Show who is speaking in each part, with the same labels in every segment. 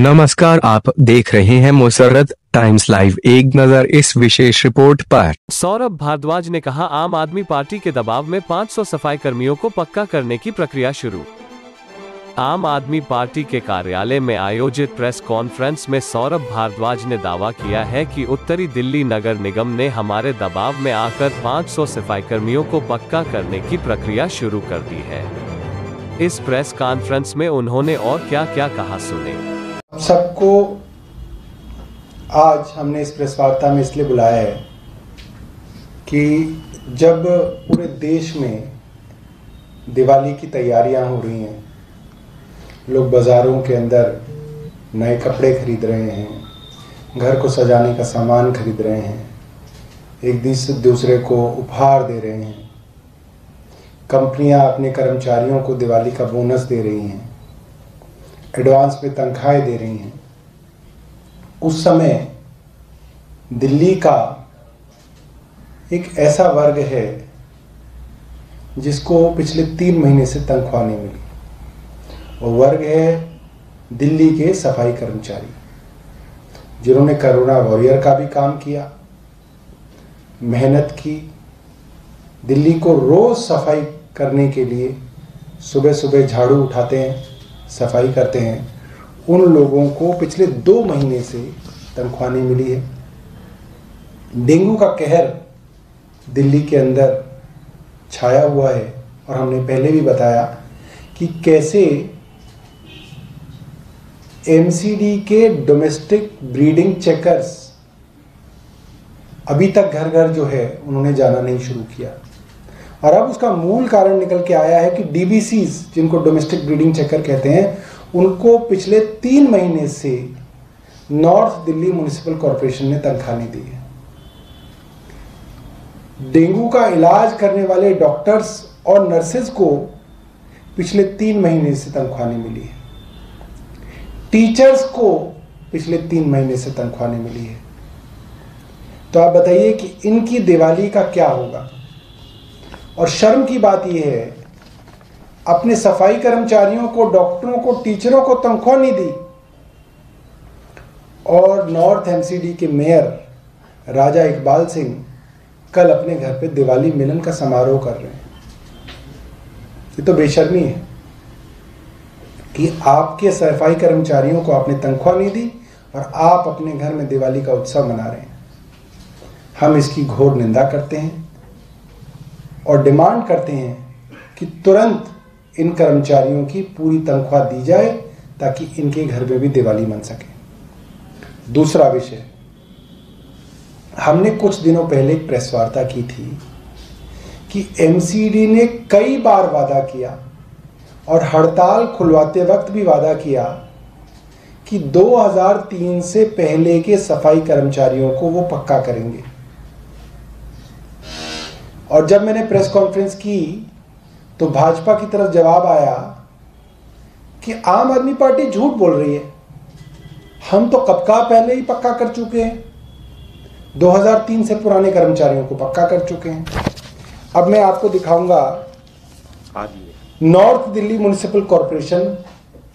Speaker 1: नमस्कार, आप देख रहे हैं मुसर्रत टाइम्स लाइव। एक नजर इस विशेष रिपोर्ट पर।
Speaker 2: सौरभ भारद्वाज ने कहा, आम आदमी पार्टी के दबाव में 500 सफाई कर्मियों को पक्का करने की प्रक्रिया शुरू। आम आदमी पार्टी के कार्यालय में आयोजित प्रेस कॉन्फ्रेंस में सौरभ भारद्वाज ने दावा किया है कि उत्तरी दिल्ली नगर निगम ने हमारे दबाव में आकर 500 सफाई कर्मियों को पक्का करने की प्रक्रिया शुरू कर दी है। इस प्रेस कॉन्फ्रेंस में उन्होंने और क्या क्या कहा, सुने।
Speaker 3: सबको आज हमने इस प्रेस वार्ता में इसलिए बुलाया है कि जब पूरे देश में दिवाली की तैयारियां हो रही हैं, लोग बाज़ारों के अंदर नए कपड़े खरीद रहे हैं, घर को सजाने का सामान खरीद रहे हैं, एक दूसरे को उपहार दे रहे हैं, कंपनियां अपने कर्मचारियों को दिवाली का बोनस दे रही हैं, एडवांस में तनख्वाहें दे रही हैं। उस समय दिल्ली का एक ऐसा वर्ग है जिसको पिछले 3 महीने से तनख्वाह नहीं मिली। वो वर्ग है दिल्ली के सफाई कर्मचारी, जिन्होंने कोरोना वॉरियर का भी काम किया, मेहनत की, दिल्ली को रोज सफाई करने के लिए सुबह सुबह झाड़ू उठाते हैं, सफाई करते हैं। उन लोगों को पिछले 2 महीने से तनख्वाह नहीं मिली है। डेंगू का कहर दिल्ली के अंदर छाया हुआ है और हमने पहले भी बताया कि कैसे एमसीडी के डोमेस्टिक ब्रीडिंग चेकर्स अभी तक घर घर जो है उन्होंने जाना नहीं शुरू किया। और अब उसका मूल कारण निकल के आया है कि डीबीसीज, जिनको डोमेस्टिक ब्रीडिंग चेकर कहते हैं, उनको पिछले 3 महीने से नॉर्थ दिल्ली म्युनिसिपल कॉरपोरेशन ने तनख्वाह नहीं दी है। डेंगू का इलाज करने वाले डॉक्टर्स और नर्सेज को पिछले 3 महीने से तनख्वाह नहीं मिली है। टीचर्स को पिछले 3 महीने से तनख्वाह नहीं मिली है। तो आप बताइए कि इनकी दिवाली का क्या होगा। और शर्म की बात यह है, अपने सफाई कर्मचारियों को, डॉक्टरों को, टीचरों को तनख्वाह नहीं दी और नॉर्थ एमसीडी के मेयर राजा इकबाल सिंह कल अपने घर पे दिवाली मिलन का समारोह कर रहे हैं। ये तो बेशर्मी है कि आपके सफाई कर्मचारियों को आपने तनख्वाह नहीं दी और आप अपने घर में दिवाली का उत्सव मना रहे हैं। हम इसकी घोर निंदा करते हैं और डिमांड करते हैं कि तुरंत इन कर्मचारियों की पूरी तनख्वाह दी जाए ताकि इनके घर में भी दिवाली मन सके। दूसरा विषय, हमने कुछ दिनों पहले एक प्रेस वार्ता की थी कि एमसीडी ने कई बार वादा किया और हड़ताल खुलवाते वक्त भी वादा किया कि 2003 से पहले के सफाई कर्मचारियों को वो पक्का करेंगे। और जब मैंने प्रेस कॉन्फ्रेंस की तो भाजपा की तरफ जवाब आया कि आम आदमी पार्टी झूठ बोल रही है, हम तो कब का पहले ही पक्का कर चुके हैं, 2003 से पुराने कर्मचारियों को पक्का कर चुके हैं। अब मैं आपको दिखाऊंगा नॉर्थ दिल्ली म्युनिसिपल कॉरपोरेशन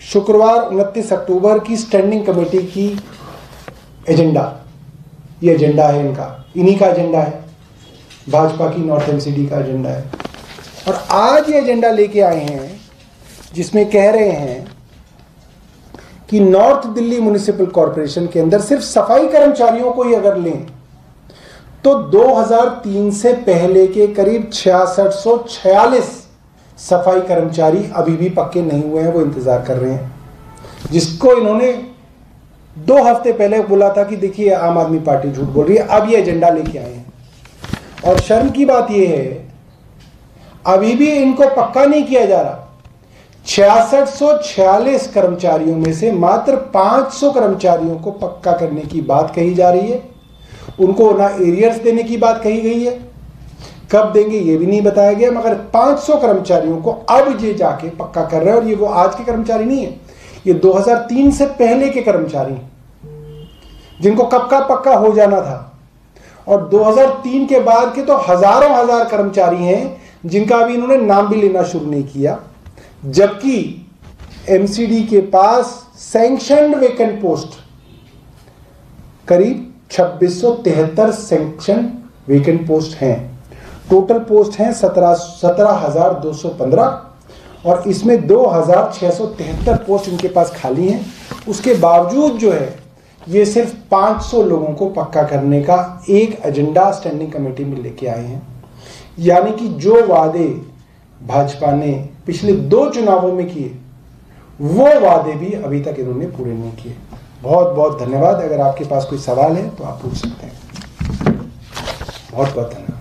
Speaker 3: शुक्रवार 29 अक्टूबर की स्टैंडिंग कमेटी की एजेंडा। ये एजेंडा है इनका, इन्हीं का एजेंडा है, भाजपा की नॉर्थ एमसीडी का एजेंडा है। और आज ये एजेंडा लेके आए हैं जिसमें कह रहे हैं कि नॉर्थ दिल्ली म्युनिसिपल कॉरपोरेशन के अंदर सिर्फ सफाई कर्मचारियों को ही अगर लें तो 2003 से पहले के करीब 6646 सफाई कर्मचारी अभी भी पक्के नहीं हुए हैं, वो इंतजार कर रहे हैं। जिसको इन्होंने 2 हफ्ते पहले बोला था कि देखिए आम आदमी पार्टी झूठ बोल रही है, अब ये एजेंडा लेके आए हैं। और शर्म की बात यह है, अभी भी इनको पक्का नहीं किया जा रहा। 6646 कर्मचारियों में से मात्र 500 कर्मचारियों को पक्का करने की बात कही जा रही है। उनको ना एरियर्स देने की बात कही गई है, कब देंगे ये भी नहीं बताया गया, मगर 500 कर्मचारियों को अब ये जाके पक्का कर रहे हैं। और ये वो आज के कर्मचारी नहीं है, ये 2003 से पहले के कर्मचारी जिनको कब का पक्का हो जाना था। और 2003 के बाद के तो हजारों हजार कर्मचारी हैं जिनका अभी इन्होंने नाम भी लेना शुरू नहीं किया, जबकि एमसीडी के पास सैंक्शनड वेकेंट पोस्ट करीब 2673 सैंक्शन वेकेंट पोस्ट हैं। टोटल पोस्ट हैं 17,215 और इसमें 2,673 पोस्ट इनके पास खाली हैं। उसके बावजूद जो है ये सिर्फ 500 लोगों को पक्का करने का एक एजेंडा स्टैंडिंग कमेटी में लेके आए हैं। यानी कि जो वादे भाजपा ने पिछले 2 चुनावों में किए वो वादे भी अभी तक इन्होंने पूरे नहीं किए। बहुत बहुत धन्यवाद। अगर आपके पास कोई सवाल है तो आप पूछ सकते हैं। बहुत बहुत धन्यवाद।